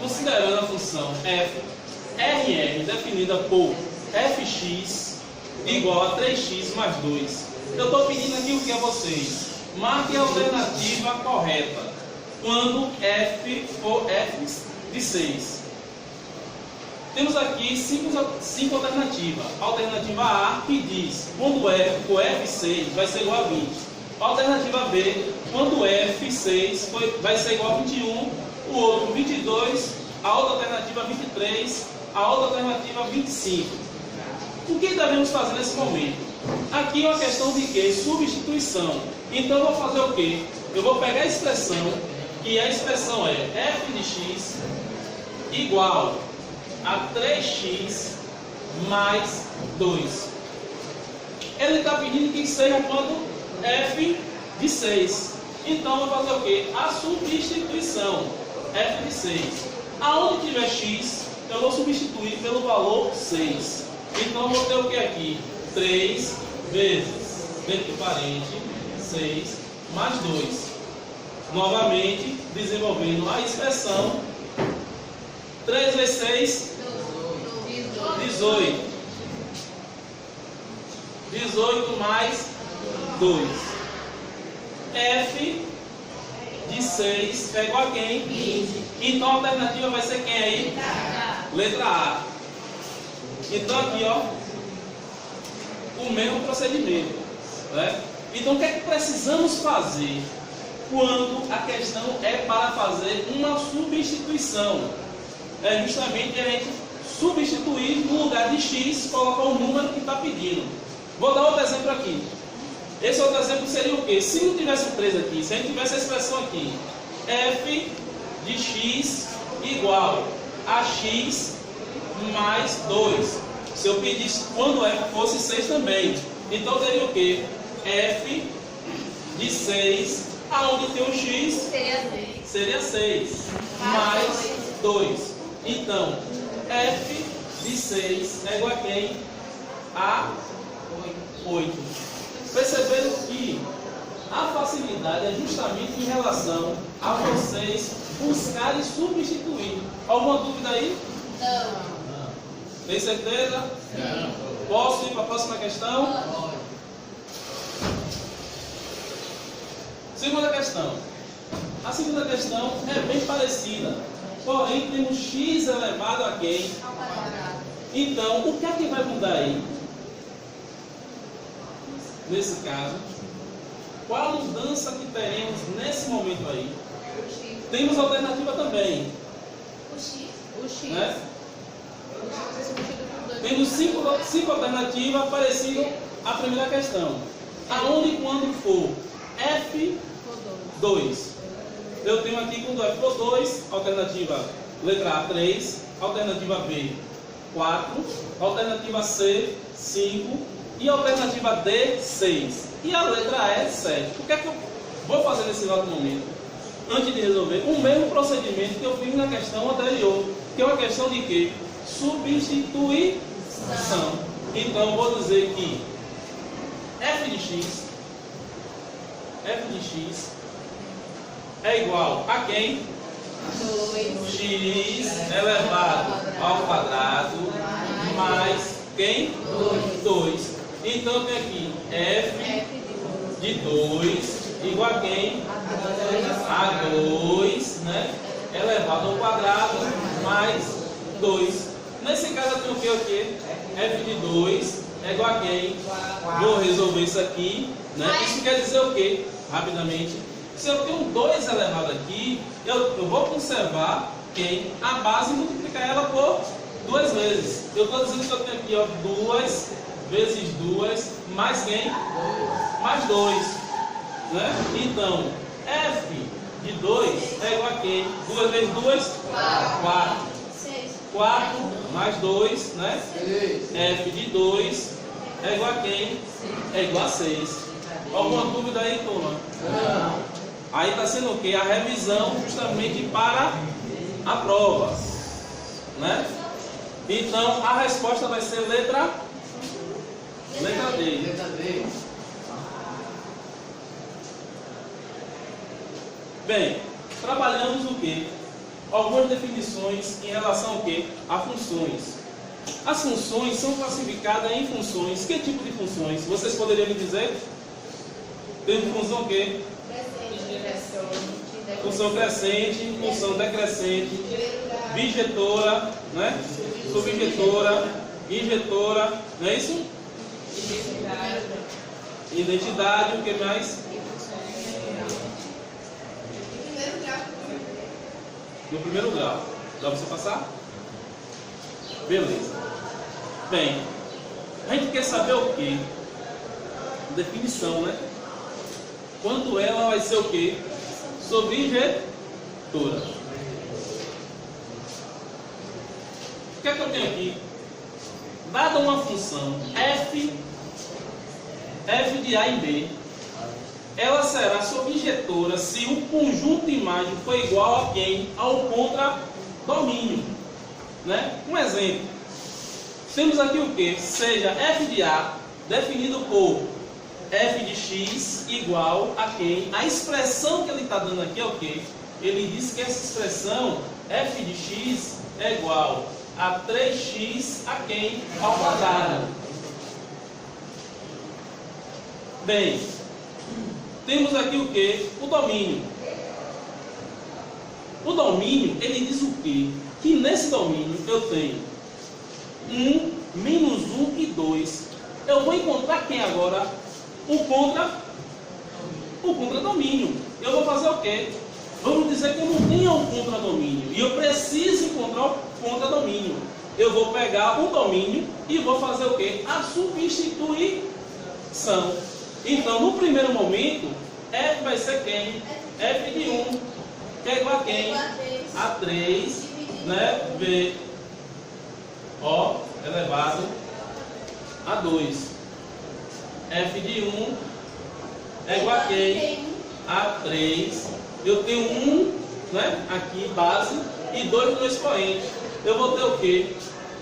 considerando a função f, RR definida por fx igual a 3x mais 2. Eu estou pedindo aqui o que a vocês? Marque a alternativa correta quando f for f de 6. Temos aqui cinco alternativas. Alternativa A, que diz quando f for f6 vai ser igual a 20. Alternativa B, quando f6 vai ser igual a 21. O outro 22. A outra alternativa 23. A outra alternativa 25. O que devemos fazer nesse momento? Aqui é uma questão de quê? Substituição. Então eu vou fazer o quê? Eu vou pegar a expressão, e a expressão é f de x igual a 3x mais 2. Ele está pedindo que seja quando f de 6. Então eu vou fazer o quê? A substituição. F de 6. Aonde tiver x, eu vou substituir pelo valor 6. Então eu vou ter o que aqui? 3 vezes, dentro do parente, 6 mais 2. Novamente, desenvolvendo a expressão. 3 vezes 6, 18. 18 mais 2. F de 6 é igual a quem? 20. Então a alternativa vai ser quem aí? Letra A. Então aqui, ó, o mesmo procedimento, né? Então o que é que precisamos fazer quando a questão é para fazer uma substituição? É justamente a gente substituir no lugar de x, colocar o número que está pedindo. Vou dar outro exemplo aqui. Esse outro exemplo seria o quê? Se não tivesse o 3 aqui, se a gente tivesse a expressão aqui, f de x igual a x mais 2. Se eu pedisse quando f fosse 6 também. Então teria o quê? F de 6, aonde tem o x, seria 6, mais 2. Então, f de 6 é igual a quem? A 8. Perceberam que a facilidade é justamente em relação a vocês buscarem substituir. Alguma dúvida aí? Não. Tem certeza? Não. Posso ir para a próxima questão? Segunda questão. A segunda questão é bem parecida. Porém, temos x elevado a quem? Ao quadrado. Então, o que é que vai mudar aí? Nesse caso, qual a mudança que teremos nesse momento aí? O x. Temos alternativa também. O x. O x. Né? O x vai ser substituído por 2. Temos cinco alternativas parecidas à primeira questão. Aonde e quando for F2. Eu tenho aqui quando F for 2, alternativa letra A 3, alternativa B 4, alternativa C 5 e alternativa D 6. E a letra E 7. O que é que eu vou fazer nesse exato momento? Antes de resolver, o mesmo procedimento que eu fiz na questão anterior, que é uma questão de quê? Substituição. Então eu vou dizer que f de x é igual a quem? 2. X elevado ao quadrado mais quem? 2. Então eu tenho aqui f de 2 igual a quem? A 2, né? Elevado ao quadrado mais 2. Nesse caso eu tenho o que aqui? F de 2 é igual a quem? Vou resolver isso aqui, né? Isso quer dizer o quê? Rapidamente. Se eu tenho 2 elevado aqui, eu vou conservar quem? A base e multiplicar ela por 2 vezes. Eu estou dizendo que eu tenho aqui, ó, 2 vezes 2 mais quem? Mais 2. Né? Então, F de 2 é igual a quem? 2 vezes 2? 4. 4 mais 2, né? F de 2 é igual a quem? É igual a 6. Alguma dúvida aí, turma? Não. Aí está sendo o quê? A revisão justamente para a prova. Né? Então, a resposta vai ser letra D. Bem, trabalhamos o quê? algumas definições em relação ao quê? A funções. As funções são classificadas em funções. Que tipo de funções? Vocês poderiam me dizer? Tem função o quê? Função crescente, função decrescente, bijetora, né? Subjetora, injetora, não é isso? Identidade, o que mais? No primeiro grau. Dá para você passar? Beleza. Bem, a gente quer saber o quê? Definição, né? Quando ela vai ser o quê? Subjetora. O que é que eu tenho aqui? Dada uma função f de A em B, ela será subjetora se o conjunto de imagem for igual a quem? Ao contradomínio. Né? Um exemplo. Temos aqui o que? Seja f de A definido por f de x igual a quem? A expressão que ele está dando aqui é o que? Ele diz que essa expressão f de x é igual a 3x a quem? Ao quadrado. Bem, temos aqui o que? O domínio. O domínio, ele diz o quê? Que nesse domínio eu tenho 1, menos 1 e 2. Eu vou encontrar quem agora? O contradomínio. Eu vou fazer o quê? Vamos dizer que eu não tenho um contradomínio e eu preciso encontrar o contradomínio. Eu vou pegar um domínio e vou fazer o quê? A substituição. Então, no primeiro momento, f vai ser quem? F de 1, que é igual a quem? A 3, né? V, O, elevado a 2. F de 1 é igual a quem? A 3. Eu tenho 1, né? Aqui, base, e 2 no expoente. Eu vou ter o quê?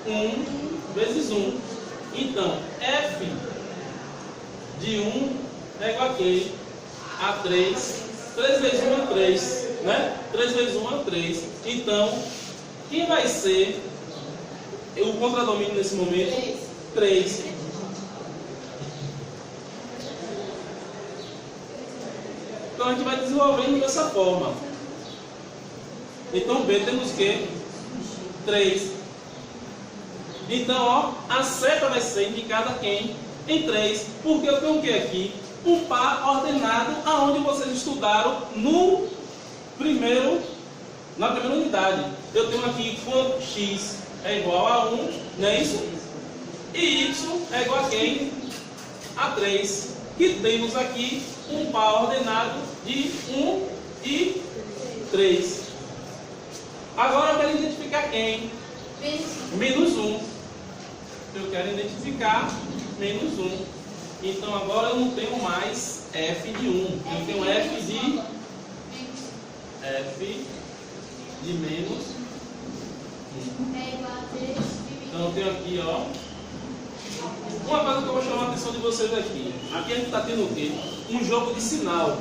1 vezes 1. Então, F de 1 é igual a quê? A 3. 3 vezes 1 é 3, né? 3 vezes 1 é 3. Então, quem vai ser o contradomínio nesse momento? 3. Então, a gente vai desenvolvendo dessa forma. Então, B temos que 3. Então, ó, a seta vai ser indicada quem? Em 3. Porque eu tenho o que aqui? Um par ordenado aonde vocês estudaram na primeira unidade. Eu tenho aqui quanto x é igual a 1, não é isso? E y é igual a quem? A 3. Que temos aqui um par ordenado de 1 e 3. Agora eu quero identificar quem? Menos 1. Eu quero identificar menos 1. Então agora eu não tenho mais f de 1. Eu tenho f de menos 1. Então eu tenho aqui, ó. Uma coisa que eu vou chamar a atenção de vocês aqui. Aqui a gente está tendo o quê? Um jogo de sinal.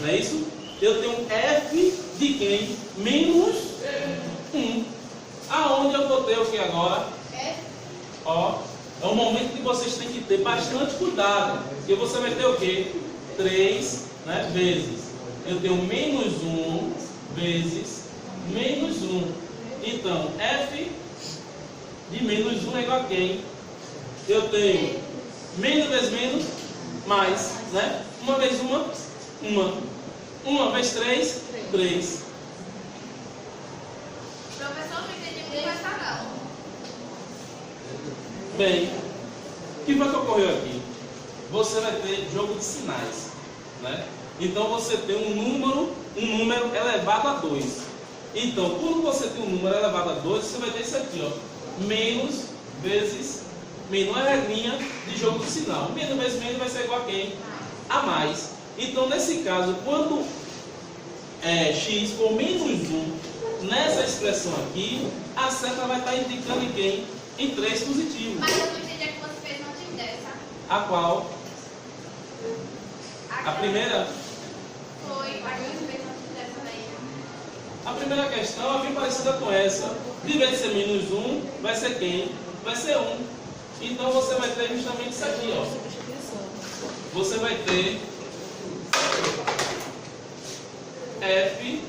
Não é isso? Eu tenho f de quem? Menos 1. Aonde eu vou ter o que agora? Ó. É um momento que vocês têm que ter bastante cuidado. Porque você vai ter o quê? 3, né, vezes. Eu tenho menos 1 vezes menos 1. Então, f de menos 1 é igual a quem? Eu tenho menos vezes menos, mais, né? 1 vezes 1, 1. 1 vezes 3, 3. Professor, não entendi muito essa não. Bem, o que vai ocorrer aqui? Você vai ter jogo de sinais, né? Então você tem um número elevado a 2. Então, quando você tem um número elevado a 2, você vai ter isso aqui, ó. Menos vezes menos, uma regrinha de jogo de sinal. Menos vezes menos vai ser igual a quem? A mais. Então, nesse caso, quando x for menos 1, nessa expressão aqui, a seta vai estar indicando em quem? Em 3 positivo. Mas eu não entendi a que você fez antes dessa. A qual? A primeira? Foi, a que você fez antes dessa daí. A primeira questão é bem parecida com essa. De vez de ser menos 1, vai ser quem? Vai ser 1. Então você vai ter justamente isso aqui, ó. Você vai ter f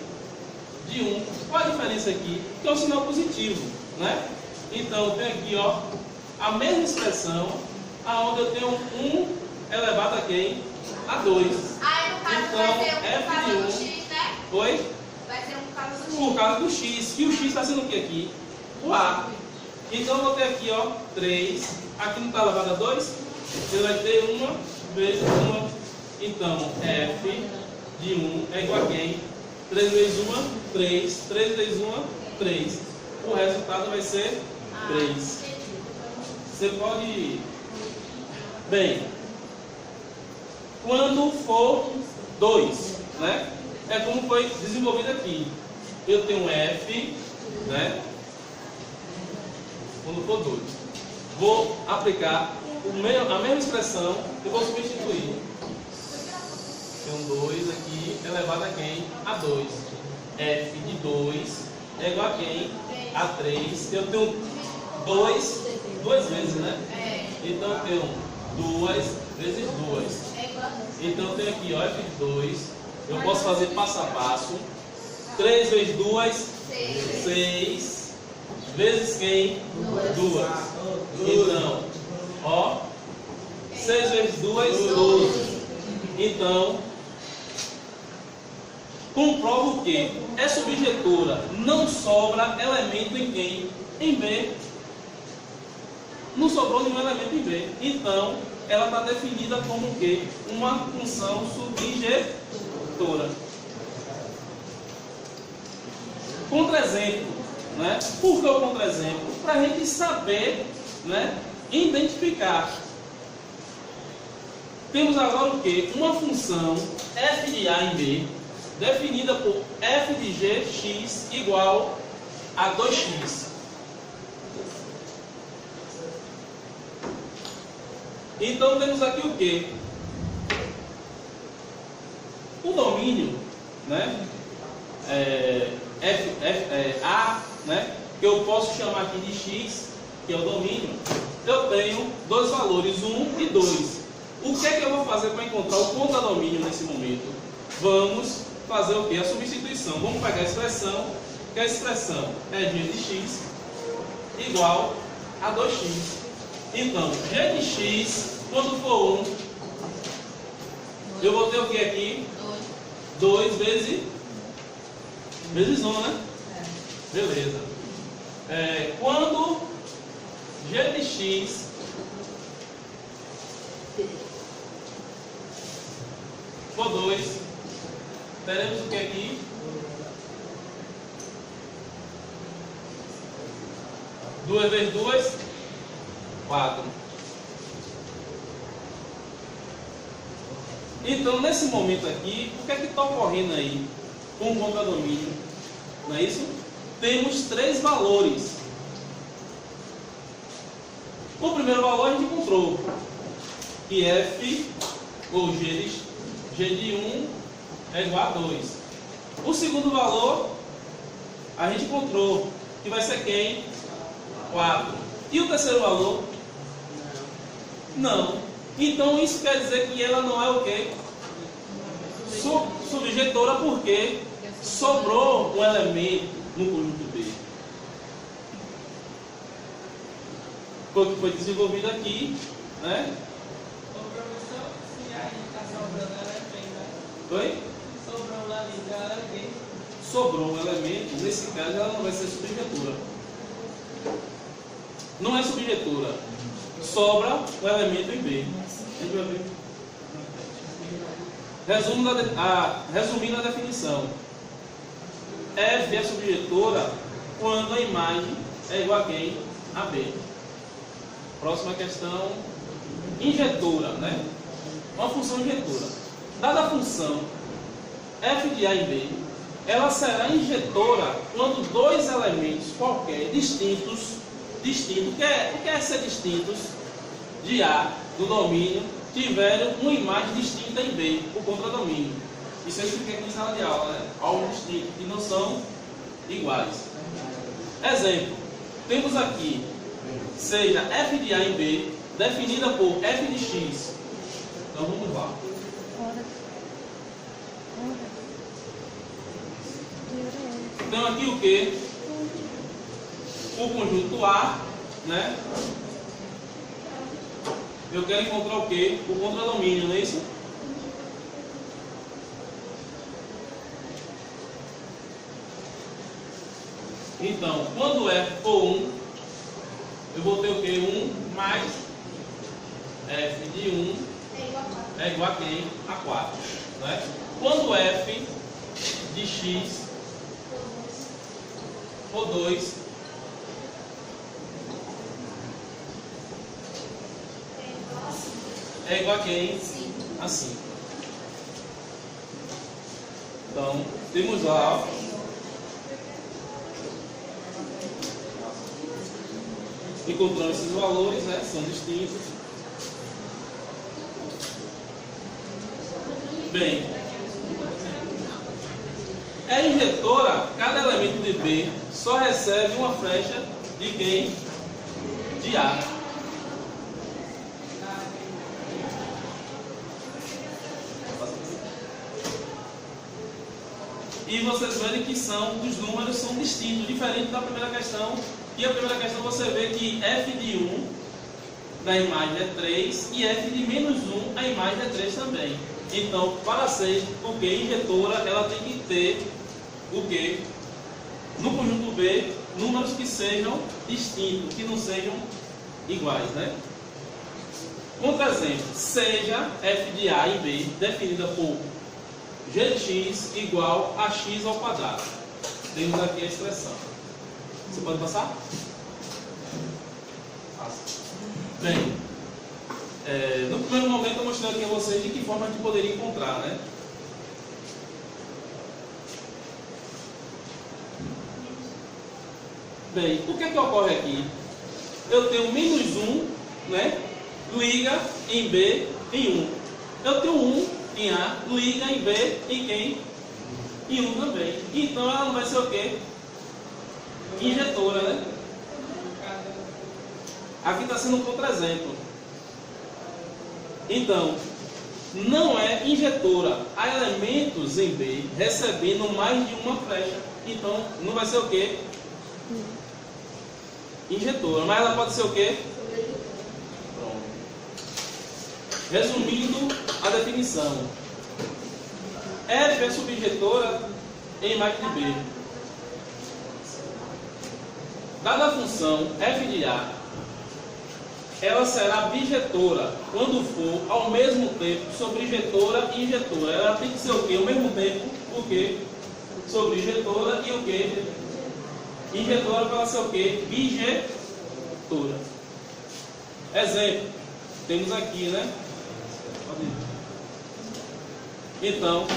de 1. Qual a diferença aqui? Que é um sinal positivo, né? Então, eu tenho aqui, ó, a mesma expressão, aonde eu tenho 1 elevado a quem? A 2. Aí, no caso, Então, vai ser um f por causa de 1. do x, né? Oi? Vai ser um por causa do x. Por causa do x. E o x está sendo o que aqui? O a. Então, eu vou ter aqui, ó, 3. Aqui não está elevado a 2? Ele vai ter 1 vezes 1. Então, f de 1 é igual a quem? 3 vezes 1, 3. 3 vezes 1, 3. O resultado vai ser 3. Você pode... Bem, quando for 2, né? É como foi desenvolvido aqui. Eu tenho f, né? Quando for 2. Vou aplicar a mesma expressão, eu vou substituir. Tenho 2 aqui, elevado a quem? A 2. F de 2 é igual a quem? A 3. Eu tenho 2 duas vezes, né? Então eu tenho 2 vezes 2. Então eu tenho aqui, ó, F de 2. Eu posso fazer passo a passo. 3 vezes 2, 6. Vezes quem? 2. Então, ó, 6 vezes 2, 12. Então, comprovo que é subjetora, não sobra elemento em quem? Em B. Não sobrou nenhum elemento em B. Então, ela está definida como o quê? Uma função subjetora. Contra-exemplo, né? Por que o contra-exemplo? Para a gente saber, né, identificar. Temos agora o quê? Uma função f de A em B, definida por f de g x igual a 2x. Então temos aqui o quê? O domínio, né? A, né? Que eu posso chamar aqui de x, que é o domínio. Eu tenho dois valores, 1 e 2. O que é que eu vou fazer para encontrar o contradomínio nesse momento? Vamos fazer o que? A substituição. Vamos pegar a expressão, que a expressão é g de x igual a 2x. Então, g de x, quando for 1, eu vou ter o que aqui? 2 vezes 1, né? Beleza. Quando g de x for 2, teremos o que aqui? Duas vezes 2, 4. Então, nesse momento aqui, o que é que está ocorrendo aí com o contradomínio? Não é isso? Temos 3 valores. O primeiro valor a gente encontrou, que f, ou g de 1 é igual a 2. O segundo valor, a gente encontrou, que vai ser quem? 4. E o terceiro valor? Não. Então isso quer dizer que ela não é o quê? Subjetora, porque sobrou um elemento no conjunto B. Foi o que foi desenvolvido aqui, né? Oi? Sobrou um elemento, nesse caso ela não vai ser subjetora. Não é subjetora. Sobra o elemento em B. A gente vai ver. Resumindo a definição. F é subjetora quando a imagem é igual a quem? A B. Próxima questão. Injetora, né? Uma função injetora. Dada a função f de A em B, ela será injetora quando dois elementos qualquer distintos, o que é ser distintos de A, do domínio, tiverem uma imagem distinta em B, o contradomínio. Isso eu expliquei aqui em sala de aula, né? Algo distinto, que não são iguais. Exemplo, temos aqui, seja f de A em B, definida por f de x. Então vamos lá. Então aqui o que? O conjunto A, né? Eu quero encontrar o que? O contradomínio, não é isso? Então, quando F for 1, eu vou ter o que? 1 mais F de 1 é igual a quem? A 4. Né? Quando F de x for 2, é igual a quem? A 5. Então, temos lá, ó, encontramos esses valores, né? São distintos. Bem, é injetora, cada elemento de B só recebe uma flecha de quem? De A. E vocês verem que os números são distintos, diferente da primeira questão. E a primeira questão você vê que f de 1 da imagem é 3 e f de menos 1 a imagem é 3 também. Então, para ser o que injetora, ela tem que ter o que? No conjunto B, números que sejam distintos, que não sejam iguais, né? Outro exemplo, seja f de A em B definida por g de x igual a x ao quadrado. Temos aqui a expressão. Você pode passar? Bem, no primeiro momento eu mostrei aqui a vocês de que forma a gente poderia encontrar, né? Bem, o que é que ocorre aqui? Eu tenho menos 1, né? Liga em B em 1. Eu tenho 1 em A, liga em B em quem? Em 1 também. Então ela não vai ser o quê? Injetora, né? Aqui está sendo um contra-exemplo. Então, não é injetora. Há elementos em B recebendo mais de uma flecha. Então, não vai ser o quê? Injetora. Mas ela pode ser o quê? Pronto. Resumindo a definição. F é subjetora em imagem de B. Dada a função f de A, ela será bijetora quando for ao mesmo tempo sobrejetora e injetora. Ela tem que ser o quê? Ao mesmo tempo, o quê? Sobrejetora e o quê? Injetora para ela ser o quê? Bijetora. Exemplo, temos aqui, né? Então,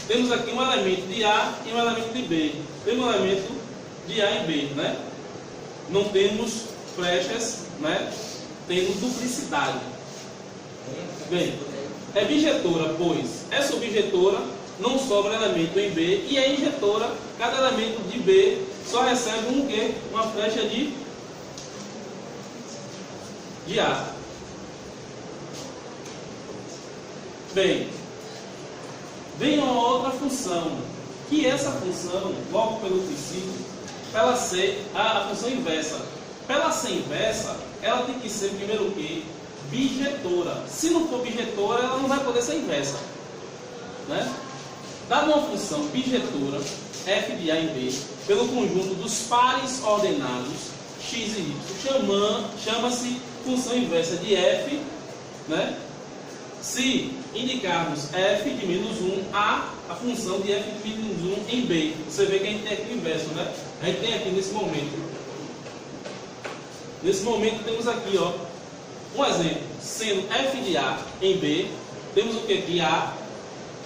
temos aqui um elemento de A e um elemento de B. Temos um elemento de A e B, né? Não temos flechas, né? Temos duplicidade. Bem, é bijetora, pois é subjetora, não sobra elemento em B, e é injetora, cada elemento de B só recebe um quê? Uma flecha de A. Bem, vem uma outra função, que essa função, logo pelo princípio, para ela ser a função inversa. Para ela ser inversa, ela tem que ser primeiro o quê? Bijetora. Se não for bijetora, ela não vai poder ser inversa, né? Dada uma função bijetora, f de A em B, pelo conjunto dos pares ordenados x e y, chama-se função inversa de f, né? Se indicarmos f de menos 1 a função de f de menos 1 em B. Você vê que a gente tem aqui o inverso, né? A gente tem aqui nesse momento. Nesse momento temos aqui, ó, um exemplo. Sendo f de A em B, temos o que aqui? A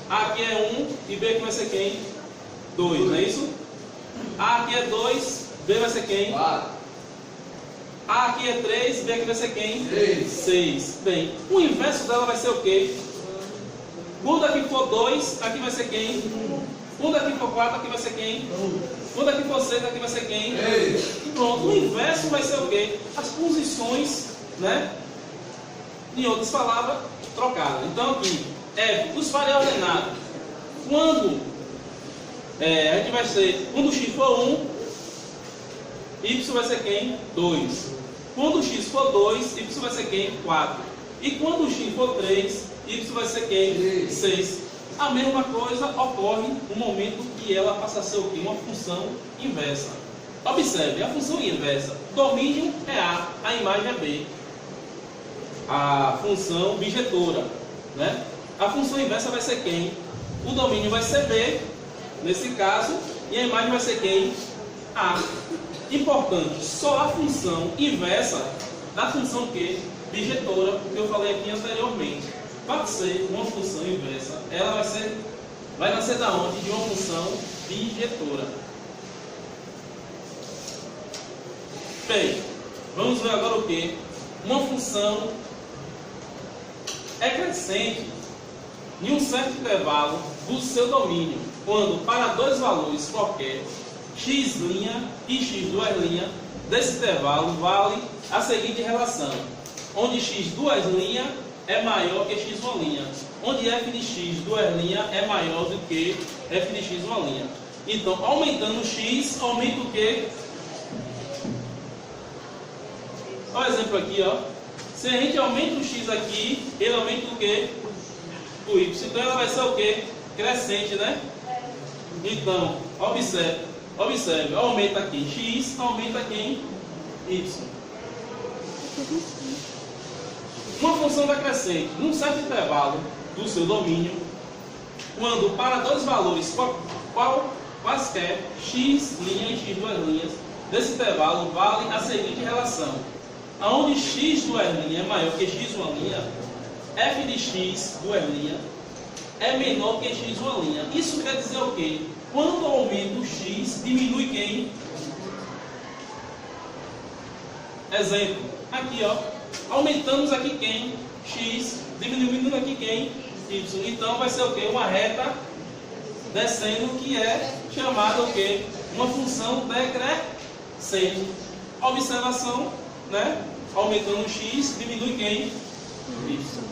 aqui é 1 e B aqui vai ser quem? 2, não é isso? A aqui é 2, B vai ser quem? 4. A aqui é 3, B aqui vai ser quem? 6. Bem, o inverso dela vai ser o quê? Quando aqui for 2, aqui vai ser quem? Quando aqui for 4, aqui vai ser quem? Quando aqui for 6, aqui vai ser quem? E pronto. O inverso vai ser o quê? As posições, né? Em outras palavras, trocadas. Então aqui, F, os pares ordenados. Quando a gente vai ser, quando o x for 1, y vai ser quem? 2. Quando o x for 2, y vai ser quem? 4. E quando o x for 3, y vai ser quem? 6. A mesma coisa ocorre no momento que ela passa a ser o quê? Uma função inversa. Observe, a função inversa, domínio é a imagem é B. A função bijetora, né? A função inversa vai ser quem? O domínio vai ser B, nesse caso, e a imagem vai ser quem? A. Importante, só a função inversa da função que? Bijetora, que eu falei aqui anteriormente. Para ser uma função inversa, ela vai nascer da onde? De uma função bijetora. Bem, vamos ver agora o que? Uma função é crescente em um certo intervalo do seu domínio, quando para dois valores qualquer, x' e x duas linhas, desse intervalo vale a seguinte relação, onde x duas linhas é maior que x uma linha, onde f de x duas linhas é maior do que f de x uma linha. Então, aumentando x, aumenta o quê? Olha o exemplo aqui, ó. Se a gente aumenta o x aqui, ele aumenta o quê? O y. Então ela vai ser o quê? Crescente, né? Então, observe, aumenta aqui x, aumenta aqui y. Uma função decrescente num certo intervalo do seu domínio, quando para dois valores quaisquer, x' e x duas linhas, desse intervalo vale a seguinte relação. Onde x duas linhas é maior que x uma linha, f de x duas linhas é menor que x uma linha. Isso quer dizer o quê? Quando aumenta o x, diminui quem? Exemplo, aqui ó, aumentamos aqui quem? X, diminuindo aqui quem? Y. Então vai ser o quê? Uma reta descendo, que é chamada o quê? Uma função decrescente. Observação, né? Aumentando o x, diminui quem? Y.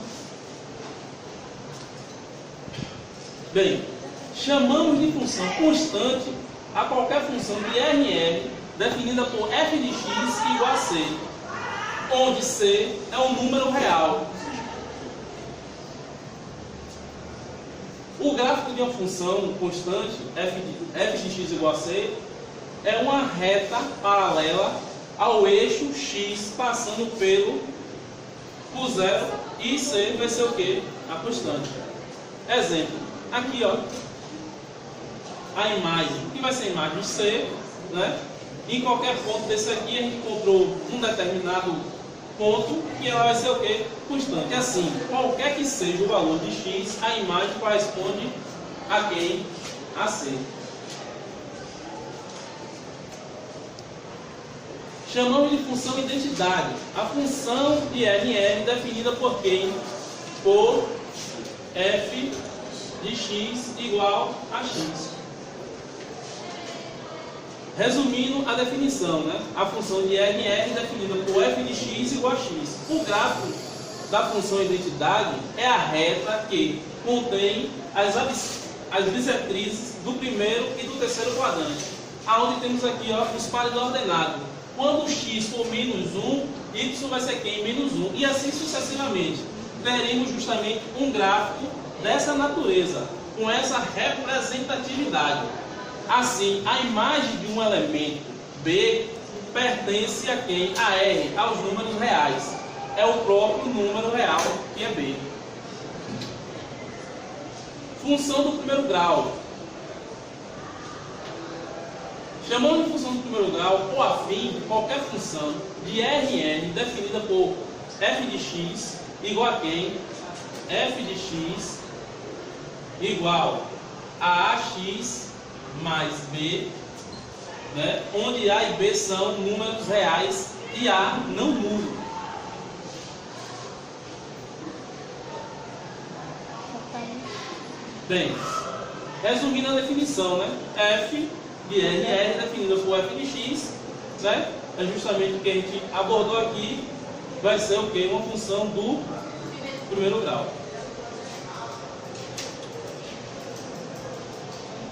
Bem, chamamos de função constante a qualquer função de Rn definida por f de x igual a c, onde c é um número real. O gráfico de uma função constante f de x igual a c é uma reta paralela ao eixo x passando por zero, e c vai ser o que? A constante. Exemplo, aqui ó, a imagem, que vai ser a imagem c, né? Em qualquer ponto desse aqui a gente encontrou um determinado ponto e ela vai ser o que? Constante. Assim, qualquer que seja o valor de x, a imagem corresponde a quem? A c. Chamamos de função identidade. A função de Rn definida por quem? Por f de x igual a x. Resumindo a definição, né? A função de Rn definida por f de x igual a x. O gráfico da função identidade é a reta que contém as bissetrizes do primeiro e do terceiro quadrante. Aonde temos aqui ó, os pares ordenados. Quando x for menos 1, y vai ser quem? Menos 1. E assim sucessivamente. Teremos justamente um gráfico dessa natureza, com essa representatividade. Assim, a imagem de um elemento B pertence a quem? A R, aos números reais. É o próprio número real que é B. Função do primeiro grau. Chamamos de função do primeiro grau, ou afim, qualquer função de Rn definida por f de x igual a quem? F de x igual a ax mais b, né? Onde a e b são números reais e a não nulo. Bem, Resumindo a definição, né? F de RR definida por F de X, né? É justamente o que a gente abordou aqui. Vai ser o quê? Uma função do primeiro grau.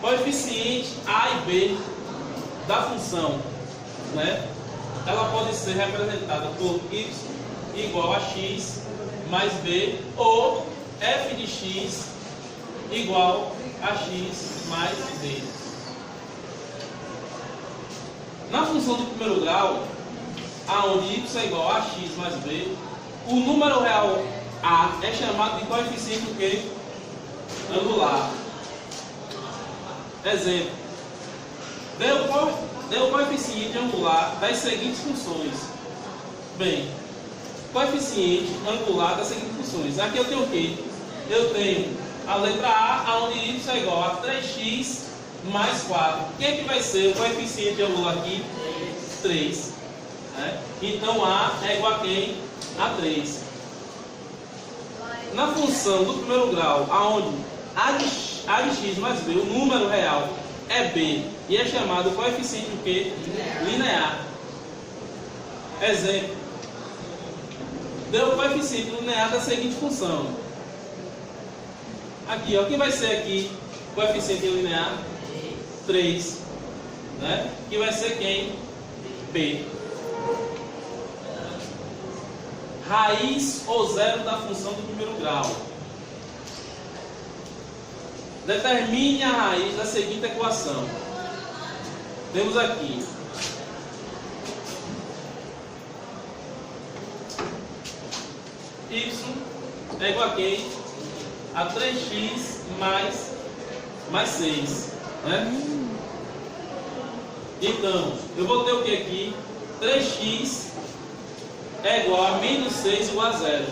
Coeficiente A e B da função, né? Ela pode ser representada por y igual a x mais b, ou f de x igual a x mais b. Na função do primeiro grau, aonde y é igual a x mais b, o número real a é chamado de coeficiente o quê? Angular. Exemplo: deu o coeficiente angular das seguintes funções. Bem, coeficiente angular das seguintes funções. Aqui eu tenho o quê? Eu tenho a letra A, onde y é igual a 3x mais 4. O que é que vai ser o coeficiente angular aqui? 3. Né? Então A é igual a quem? A 3. Na função do primeiro grau, aonde A de x mais b, o número real é b, e é chamado coeficiente o quê? Linear. Exemplo: deu o coeficiente linear da seguinte função. Aqui, ó, quem vai ser aqui coeficiente linear? 3. Né? Que vai ser quem? B. Raiz ou zero da função do primeiro grau. Determine a raiz da seguinte equação. Temos aqui y é igual a quem? A 3x mais 6. Né? Então, eu vou ter o que aqui? 3x é igual a menos 6 igual a 0.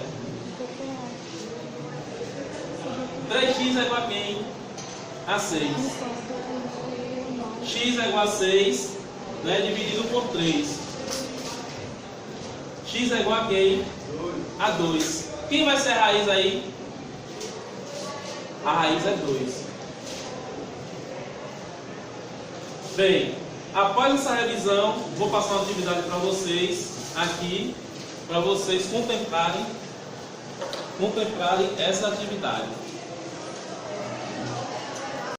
3x é igual a quem? A 6. X é igual a 6, né, dividido por 3. X é igual a quem? A 2. Quem vai ser a raiz aí? A raiz é 2. Bem, após essa revisão, vou passar uma atividade para vocês aqui, para vocês contemplarem essa atividade.